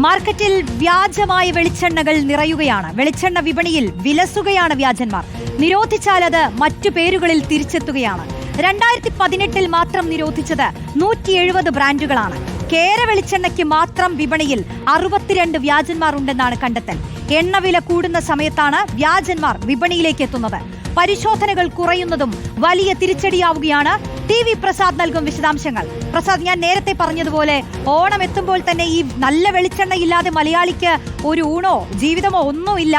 മാർക്കറ്റിൽ വ്യാജമായ വെളിച്ചെണ്ണകൾ നിറയുകയാണ്. വെളിച്ചെണ്ണ വിപണിയിൽ വിലസുകയാണ് വ്യാജന്മാർ. നിരോധിച്ചാൽ അത് മറ്റു പേരുകളിൽ തിരിച്ചെത്തുകയാണ്. 2018 മാത്രം നിരോധിച്ചത് 170 ബ്രാൻഡുകളാണ്. കേര വെളിച്ചെണ്ണയ്ക്ക് മാത്രം വിപണിയിൽ 62 വ്യാജന്മാർ ഉണ്ടെന്നാണ് കണ്ടെത്തൽ. എണ്ണവില കൂടുന്ന സമയത്താണ് വ്യാജന്മാർ വിപണിയിലേക്ക് എത്തുന്നത്. പരിശോധനകൾ കുറയുന്നതും വലിയ തിരിച്ചടിയാവുകയാണ്. TV പ്രസാദ് നൽകും വിശദാംശങ്ങൾ. പ്രസാദ്, ഞാൻ നേരത്തെ പറഞ്ഞതുപോലെ ഓണം എത്തുമ്പോൾ തന്നെ ഈ നല്ല വെളിച്ചെണ്ണ ഇല്ലാതെ മലയാളിക്ക് ഒരു ഊണോ ജീവിതമോ ഒന്നുമില്ല.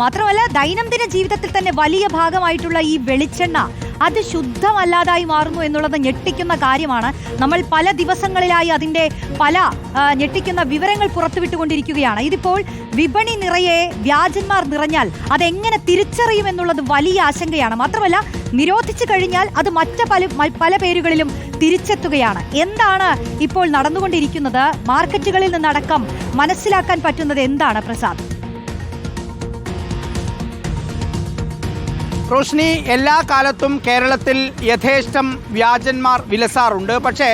മാത്രമല്ല, ദൈനംദിന ജീവിതത്തിൽ തന്നെ വലിയ ഭാഗമായിട്ടുള്ള ഈ വെളിച്ചെണ്ണ അത് ശുദ്ധമല്ലാതായി മാറുന്നു എന്നുള്ളത് ഞെട്ടിക്കുന്ന കാര്യമാണ്. നമ്മൾ പല ദിവസങ്ങളിലായി അതിൻ്റെ പല ഞെട്ടിക്കുന്ന വിവരങ്ങൾ പുറത്തുവിട്ടുകൊണ്ടിരിക്കുകയാണ്. ഇതിപ്പോൾ വിപണി നിറയെ വ്യാജന്മാർ നിറഞ്ഞാൽ അതെങ്ങനെ തിരിച്ചറിയുമെന്നുള്ളത് വലിയ ആശങ്കയാണ്. മാത്രമല്ല, നിരോധിച്ചു കഴിഞ്ഞാൽ അത് പല പേരുകളിലും തിരിച്ചെത്തുകയാണ്. എന്താണ് ഇപ്പോൾ നടന്നുകൊണ്ടിരിക്കുന്നത്? മാർക്കറ്റുകളിൽ നിന്നടക്കം മനസ്സിലാക്കാൻ പറ്റുന്നത് എന്താണ് പ്രസാദ്? റോഷ്നി, എല്ലാ കാലത്തും കേരളത്തിൽ യഥേഷ്ടം വ്യാജന്മാർ വിലസാറുണ്ട്. പക്ഷേ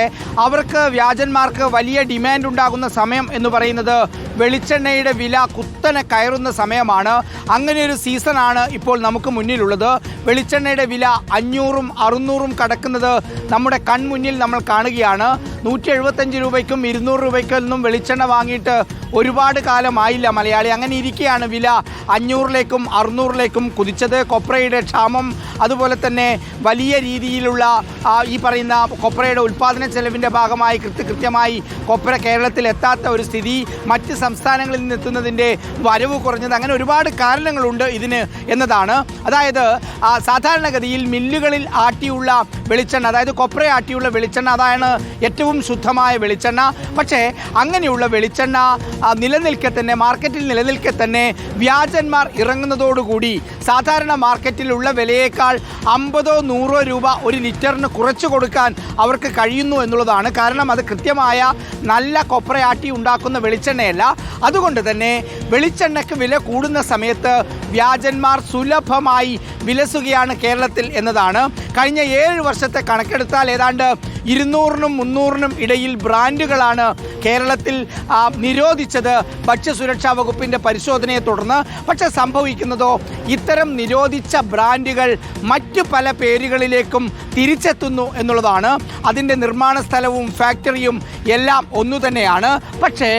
വ്യാജന്മാർക്ക് വലിയ ഡിമാൻഡ് ഉണ്ടാകുന്ന സമയം എന്ന് പറയുന്നത് വെളിച്ചെണ്ണയുടെ വില കുത്തനെ കയറുന്ന സമയമാണ്. അങ്ങനെ ഒരു സീസണാണ് ഇപ്പോൾ നമുക്ക് മുന്നിലുള്ളത്. വെളിച്ചെണ്ണയുടെ വില 500ഉം 600ഉം കടക്കുന്നത് നമ്മുടെ കൺമുന്നിൽ നമ്മൾ കാണുകയാണ്. 175 രൂപയ്ക്കും 200 രൂപയ്ക്കൊന്നും വെളിച്ചെണ്ണ വാങ്ങിയിട്ട് ഒരുപാട് കാലമായില്ല മലയാളി. അങ്ങനെ ഇരിക്കെയാണ് വില 500ലേക്കും 600ലേക്കും കുതിച്ചത്. കൊപ്രയുടെ ക്ഷാമം, അതുപോലെ തന്നെ വലിയ രീതിയിലുള്ള ഈ പറയുന്ന കൊപ്രയുടെ ഉൽപ്പാദന ചെലവിൻ്റെ ഭാഗമായി കൃത്യമായി കൊപ്ര കേരളത്തിൽ എത്താത്ത ഒരു സ്ഥിതി, മറ്റ് സംസ്ഥാനങ്ങളിൽ നിന്ന് എത്തുന്നതിൻ്റെ വരവ് കുറഞ്ഞത്, അങ്ങനെ ഒരുപാട് കാരണങ്ങളുണ്ട് ഇതിന് എന്നതാണ്. അതായത് സാധാരണഗതിയിൽ മില്ലുകളിൽ ആട്ടിയുള്ള വെളിച്ചെണ്ണ, അതായത് കൊപ്ര ആട്ടിയുള്ള വെളിച്ചെണ്ണ, അതാണ് ഏറ്റവും ശുദ്ധമായ വെളിച്ചെണ്ണ. പക്ഷേ അങ്ങനെയുള്ള വെളിച്ചെണ്ണ മാർക്കറ്റിൽ നിലനിൽക്കെ തന്നെ വ്യാജന്മാർ ഇറങ്ങുന്നതോടുകൂടി സാധാരണ മാർക്കറ്റിലുള്ള വിലയേക്കാൾ 50-100 രൂപ ഒരു ലിറ്ററിന് കുറച്ചു കൊടുക്കാൻ അവർക്ക് കഴിയുന്നു എന്നുള്ളതാണ്. കാരണം അത് കൃത്യമായ നല്ല കൊപ്രയാട്ടി ഉണ്ടാക്കുന്ന വെളിച്ചെണ്ണയല്ല. അതുകൊണ്ട് തന്നെ വെളിച്ചെണ്ണയ്ക്ക് വില കൂടുന്ന സമയത്ത് വ്യാജന്മാർ സുലഭമായി വിലസുകയാണ് കേരളത്തിൽ എന്നതാണ്. കഴിഞ്ഞ 7 വർഷത്തെ കണക്കെടുത്താൽ ഏതാണ്ട് 200നും 300നും ഇടയിൽ ബ്രാൻഡുകളാണ് കേരളത്തിൽ നിരോധിച്ചത് ഭക്ഷ്യസുരക്ഷാ വകുപ്പിൻ്റെ പരിശോധനയെ തുടർന്ന്. പക്ഷെ സംഭവിക്കുന്നതോ, ഇത്തരം നിരോധിച്ച ബ്രാൻഡുകൾ മറ്റു പല പേരുകളിലേക്കും തിരിച്ചെത്തുന്നു എന്നുള്ളതാണ്. അതിൻ്റെ നിർമ്മാണ സ്ഥലവും ഫാക്ടറിയും എല്ലാം ഒന്നു തന്നെയാണ്. പക്ഷേ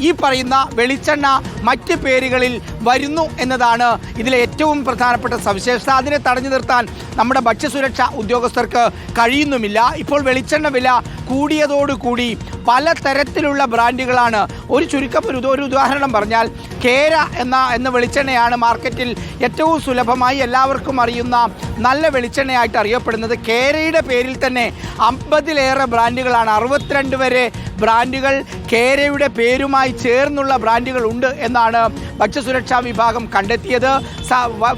ഈ പറയുന്ന വെളിച്ചെണ്ണ മറ്റ് പേരുകളിൽ വരുന്നു എന്നതാണ് ഇതിലെ ഏറ്റവും പ്രധാനപ്പെട്ട സവിശേഷത. അതിനെ തടഞ്ഞു നിർത്താൻ നമ്മുടെ ഭക്ഷ്യസുരക്ഷാ ഉദ്യോഗസ്ഥർക്ക് കഴിയുന്നുമില്ല. ഇപ്പോൾ വെളിച്ചെണ്ണ വില കൂടിയതോടുകൂടി പലതരത്തിലുള്ള ബ്രാൻഡുകളാണ്. ഒരു ഉദാഹരണം പറഞ്ഞാൽ, കേര എന്ന വെളിച്ചെണ്ണയാണ് മാർക്കറ്റിൽ ഏറ്റവും സുലഭമായി എല്ലാവർക്കും അറിയുന്ന നല്ല വെളിച്ചെണ്ണയായിട്ട് അറിയപ്പെടുന്നത്. കേരയുടെ പേരിൽ തന്നെ 50ലേറെ ബ്രാൻഡുകളാണ്. 62 വരെ ബ്രാൻഡുകൾ കേരയുടെ പേരുമായി ചേർന്നുള്ള ബ്രാൻഡുകൾ ഉണ്ട് എന്നാണ് ഭക്ഷ്യസുരക്ഷാ വിഭാഗം കണ്ടെത്തിയത്.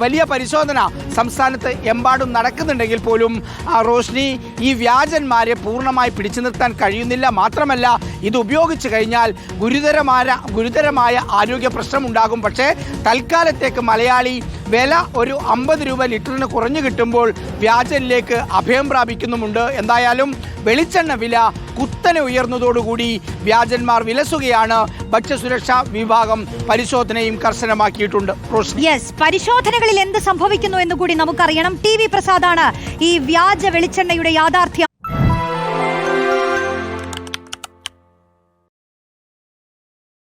വലിയ പരിശോധന സംസ്ഥാനത്ത് എമ്പാടും നടക്കുന്നുണ്ടെങ്കിൽ പോലും റോഷ്നി, ഈ വ്യാജന്മാരെ പൂർണ്ണമായി പിടിച്ചു നിർത്താൻ കഴിയുന്നില്ല. മാത്രമല്ല, ഇത് ഉപയോഗിച്ച് കഴിഞ്ഞാൽ ഗുരുതരമായ ആരോഗ്യ പ്രശ്നമുണ്ടാകും. പക്ഷേ തൽക്കാലത്തേക്ക് മലയാളി വില ഒരു 50 രൂപ ലിറ്ററിന് കുറഞ്ഞു കിട്ടുമ്പോൾ വ്യാജനിലേക്ക് അഭയം പ്രാപിക്കുന്നുമുണ്ട്. എന്തായാലും വെളിച്ചെണ്ണ വില കുത്തനെ ഉയർന്നതോടുകൂടി വ്യാജന്മാർ വിലസുകയാണ്. ഭക്ഷ്യസുരക്ഷാ വിഭാഗം പരിശോധനയും കർശനമാക്കിയിട്ടുണ്ട്. പരിശോധനകളിൽ എന്ത് സംഭവിക്കുന്നു എന്ന് കൂടി നമുക്കറിയണം. TV പ്രസാദാണ് ഈ വ്യാജ വെളിച്ചെണ്ണയുടെ യാഥാർത്ഥ്യം